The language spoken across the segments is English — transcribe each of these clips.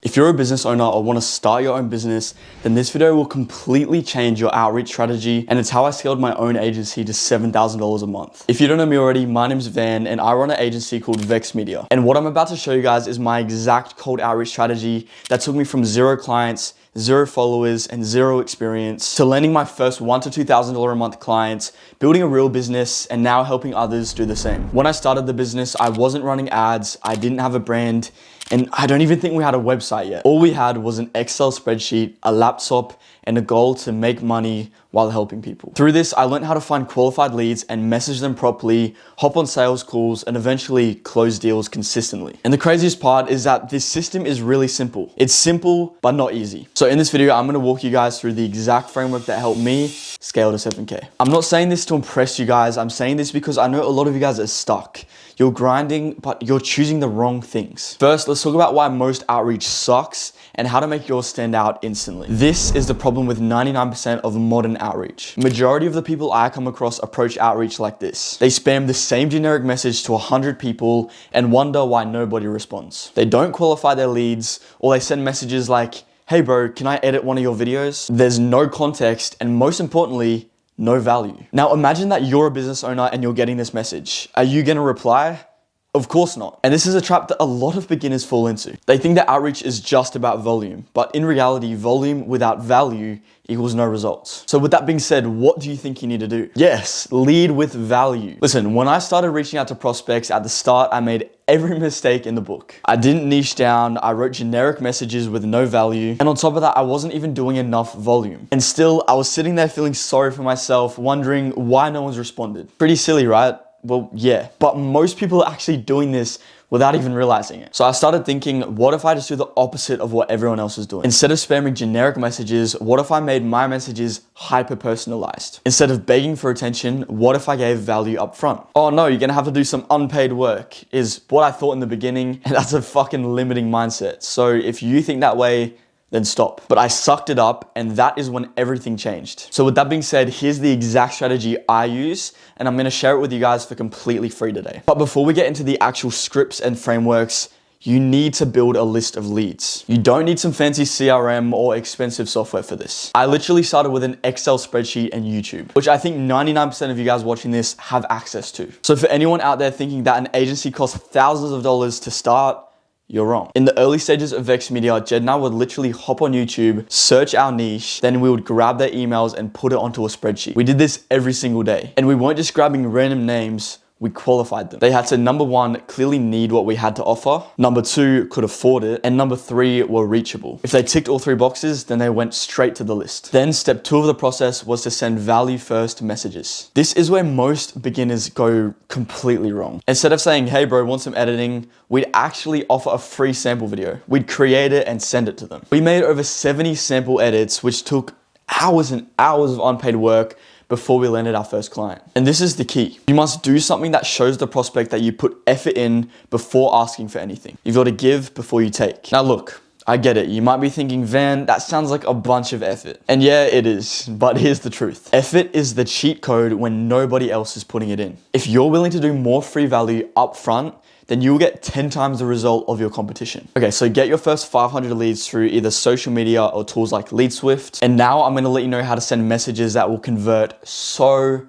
If you're a business owner or want to start your own business, then this video will completely change your outreach strategy, and it's how I scaled my own agency to $7,000 a month. If you don't know me already, my name's Van and I run an agency called Vex Media. And what I'm about to show you guys is my exact cold outreach strategy that took me from 0 clients, 0 followers, and 0 experience to landing my first $1,000 to $2,000 a month clients, building a real business, and now helping others do the same. When I started the business, I wasn't running ads, I didn't have a brand, and I don't even think we had a website yet. All we had was an Excel spreadsheet, a laptop, and a goal to make money while helping people. Through this, I learned how to find qualified leads and message them properly, hop on sales calls, and eventually close deals consistently. And the craziest part is that this system is really simple. It's simple, but not easy. So in this video, I'm gonna walk you guys through the exact framework that helped me scale to 7K. I'm not saying this to impress you guys. I'm saying this because I know a lot of you guys are stuck. You're grinding, but you're choosing the wrong things. First, let's talk about why most outreach sucks and how to make yours stand out instantly. This is the problem with 99% of modern outreach. Majority of the people I come across approach outreach like this. They spam the same generic message to 100 people and wonder why nobody responds. They don't qualify their leads, or they send messages like, "Hey bro, can I edit one of your videos?" There's no context, and most importantly, no value. Now imagine that you're a business owner and you're getting this message. Are you gonna reply? Of course not. And this is a trap that a lot of beginners fall into. They think that outreach is just about volume, but in reality, volume without value equals no results. So with that being said, what do you think you need to do? Yes, lead with value. Listen, when I started reaching out to prospects at the start, I made every mistake in the book. I didn't niche down, I wrote generic messages with no value, and on top of that, I wasn't even doing enough volume. And still, I was sitting there feeling sorry for myself, wondering why no one's responded. Pretty silly, right? Well, yeah, but most people are actually doing this without even realizing it. So I started thinking, what if I just do the opposite of what everyone else is doing? Instead of spamming generic messages, what if I made my messages hyper-personalized? Instead of begging for attention, what if I gave value up front? Oh no, you're gonna have to do some unpaid work, is what I thought in the beginning, and that's a fucking limiting mindset. So if you think that way, then stop. But I sucked it up, and that is when everything changed. So with that being said, here's the exact strategy I use, and I'm gonna share it with you guys for completely free today. But before we get into the actual scripts and frameworks, you need to build a list of leads. You don't need some fancy CRM or expensive software for this. I literally started with an Excel spreadsheet and YouTube, which I think 99% of you guys watching this have access to. So for anyone out there thinking that an agency costs thousands of dollars to start, you're wrong. In the early stages of Vex Media, Jed and I would literally hop on YouTube, search our niche, then we would grab their emails and put it onto a spreadsheet. We did this every single day. And we weren't just grabbing random names, we qualified them. They had to, number 1, clearly need what we had to offer. Number 2, could afford it. And number 3, were reachable. If they ticked all 3 boxes, then they went straight to the list. Then step 2 of the process was to send value first messages. This is where most beginners go completely wrong. Instead of saying, "Hey bro, want some editing?" we'd actually offer a free sample video. We'd create it and send it to them. We made over 70 sample edits, which took hours and hours of unpaid work before we landed our first client. And this is the key. You must do something that shows the prospect that you put effort in before asking for anything. You've got to give before you take. Now look, I get it. You might be thinking, "Van, that sounds like a bunch of effort." And yeah, it is, but here's the truth. Effort is the cheat code when nobody else is putting it in. If you're willing to do more free value up front, then you will get 10 times the result of your competition. Okay, so get your first 500 leads through either social media or tools like LeadSwift. And now I'm gonna let you know how to send messages that will convert so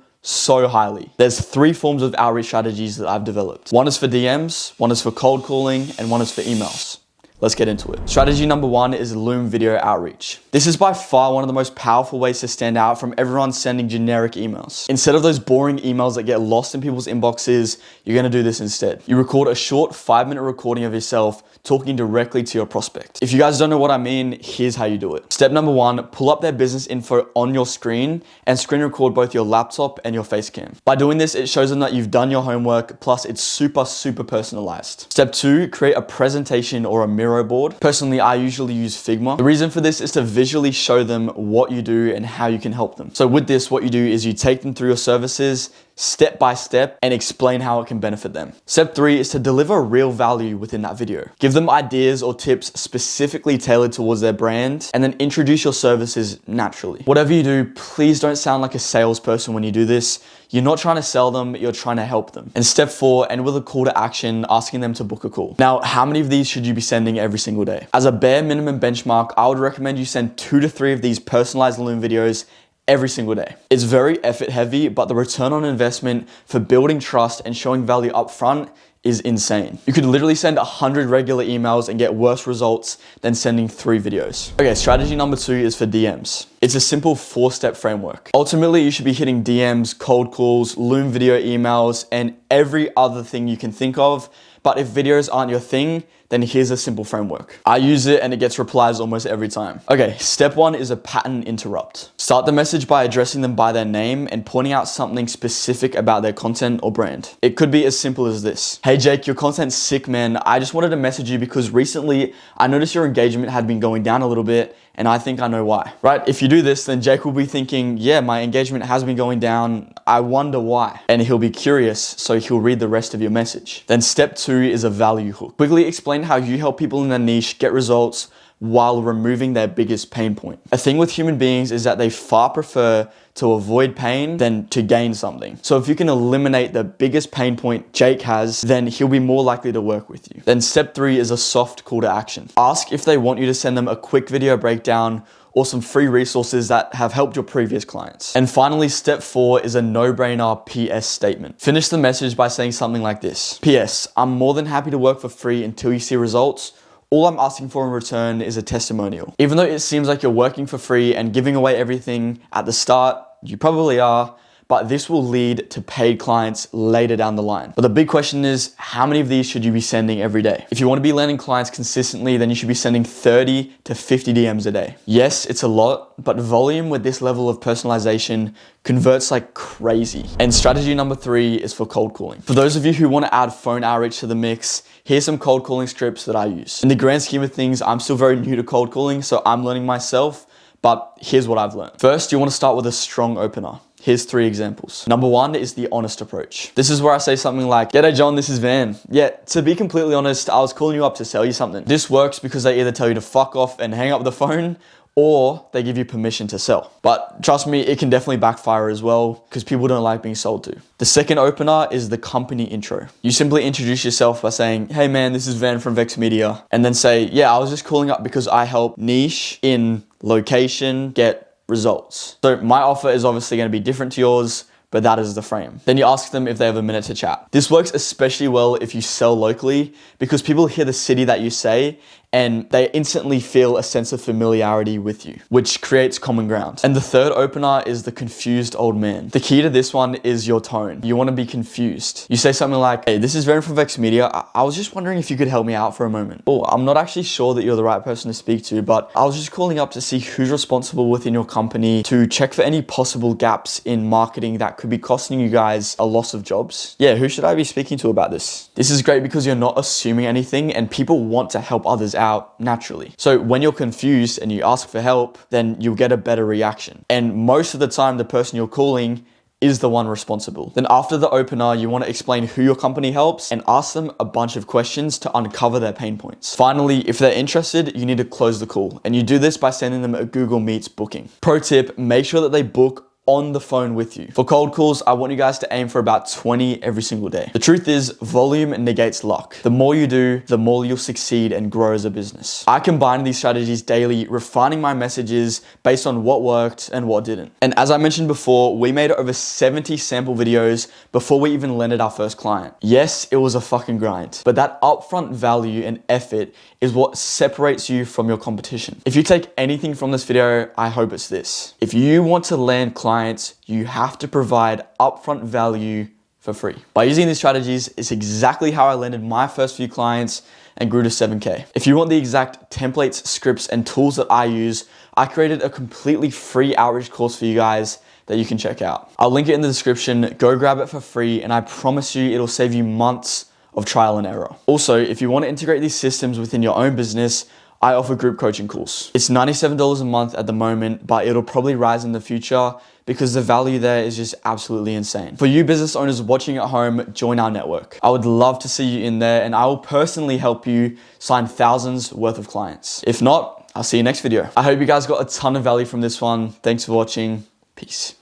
highly. There's 3 forms of outreach strategies that I've developed. One is for DMs, one is for cold calling, and one is for emails. Let's get into it. Strategy number 1 is Loom video outreach. This is by far one of the most powerful ways to stand out from everyone sending generic emails. Instead of those boring emails that get lost in people's inboxes, you're gonna do this instead. You record a short 5-minute recording of yourself talking directly to your prospect. If you guys don't know what I mean, here's how you do it. Step number 1, pull up their business info on your screen and screen record both your laptop and your face cam. By doing this, it shows them that you've done your homework, plus it's super personalized. Step 2, create a presentation or a Miro board. Personally, I usually use Figma. The reason for this is to visually show them what you do and how you can help them. So with this, what you do is you take them through your services, step by step and explain how it can benefit them. Step 3 is to deliver real value within that video. Give them ideas or tips specifically tailored towards their brand, and then introduce your services naturally. Whatever you do, please don't sound like a salesperson when you do this. You're not trying to sell them, you're trying to help them. And step 4, end with a call to action, asking them to book a call. Now, how many of these should you be sending every single day? As a bare minimum benchmark, I would recommend you send 2 to 3 of these personalized Loom videos every single day. It's very effort heavy, but the return on investment for building trust and showing value up front is insane. You could literally send 100 regular emails and get worse results than sending 3 videos. Okay, strategy number 2 is for DMs. It's a simple 4-step framework. Ultimately, you should be hitting DMs, cold calls, Loom video emails, and every other thing you can think of. But if videos aren't your thing, then here's a simple framework. I use it and it gets replies almost every time. Okay, step 1 is a pattern interrupt. Start the message by addressing them by their name and pointing out something specific about their content or brand. It could be as simple as this. Hey Jake, your content's sick, man. I just wanted to message you because recently I noticed your engagement had been going down a little bit and I think I know why, right? If you do this, then Jake will be thinking, yeah, my engagement has been going down. I wonder why. And he'll be curious, so he'll read the rest of your message. Then step 2 is a value hook. Quickly explain how you help people in their niche get results while removing their biggest pain point. A thing with human beings is that they far prefer to avoid pain than to gain something. So if you can eliminate the biggest pain point Jake has, then he'll be more likely to work with you. Then step 3 is a soft call to action. Ask if they want you to send them a quick video breakdown or some free resources that have helped your previous clients. And finally, step 4 is a no-brainer PS statement. Finish the message by saying something like this. PS, I'm more than happy to work for free until you see results. All I'm asking for in return is a testimonial. Even though it seems like you're working for free and giving away everything at the start, you probably are, but this will lead to paid clients later down the line. But the big question is, how many of these should you be sending every day? If you want to be landing clients consistently, then you should be sending 30 to 50 DMs a day. Yes, it's a lot, but volume with this level of personalization converts like crazy. And strategy number 3 is for cold calling. For those of you who want to add phone outreach to the mix, here's some cold calling scripts that I use. In the grand scheme of things, I'm still very new to cold calling, so I'm learning myself, but here's what I've learned. First, you want to start with a strong opener. Here's 3 examples. Number 1 is the honest approach. This is where I say something like, "G'day John, this is Van. Yeah, to be completely honest, I was calling you up to sell you something." This works because they either tell you to fuck off and hang up the phone, or they give you permission to sell. But trust me, it can definitely backfire as well because people don't like being sold to. The second opener is the company intro. You simply introduce yourself by saying, "Hey man, this is Van from Vex Media." And then say, "Yeah, I was just calling up because I help niche in location get results." So my offer is obviously going to be different to yours, but that is the frame. Then you ask them if they have a minute to chat. This works especially well if you sell locally because people hear the city that you say and they instantly feel a sense of familiarity with you, which creates common ground. And the third opener is the confused old man. The key to this one is your tone. You want to be confused. You say something like, "Hey, this is Varen from Vex Media. I was just wondering if you could help me out for a moment." "Oh, I'm not actually sure that you're the right person to speak to, but I was just calling up to see who's responsible within your company to check for any possible gaps in marketing that could be costing you guys a loss of jobs. Yeah, who should I be speaking to about this?" This is great because you're not assuming anything and people want to help others out naturally. So when you're confused and you ask for help, then you'll get a better reaction. And most of the time, the person you're calling is the one responsible. Then after the opener, you want to explain who your company helps and ask them a bunch of questions to uncover their pain points. Finally, if they're interested, you need to close the call. And you do this by sending them a Google Meets booking. Pro tip, make sure that they book on the phone with you. For cold calls, I want you guys to aim for about 20 every single day. The truth is, volume negates luck. The more you do, the more you'll succeed and grow as a business. I combine these strategies daily, refining my messages based on what worked and what didn't. And as I mentioned before, we made over 70 sample videos before we even landed our first client. Yes, it was a fucking grind, but that upfront value and effort is what separates you from your competition. If you take anything from this video, I hope it's this. If you want to land clients, you have to provide upfront value for free. By using these strategies, it's exactly how I landed my first few clients and grew to 7K. If you want the exact templates, scripts, and tools that I use, I created a completely free outreach course for you guys that you can check out. I'll link it in the description. Go grab it for free, and I promise you it'll save you months of trial and error. Also, if you want to integrate these systems within your own business, I offer group coaching calls. It's $97 a month at the moment, but it'll probably rise in the future because the value there is just absolutely insane. For you business owners watching at home, join our network. I would love to see you in there, and I will personally help you sign thousands worth of clients. If not, I'll see you next video. I hope you guys got a ton of value from this one. Thanks for watching. Peace.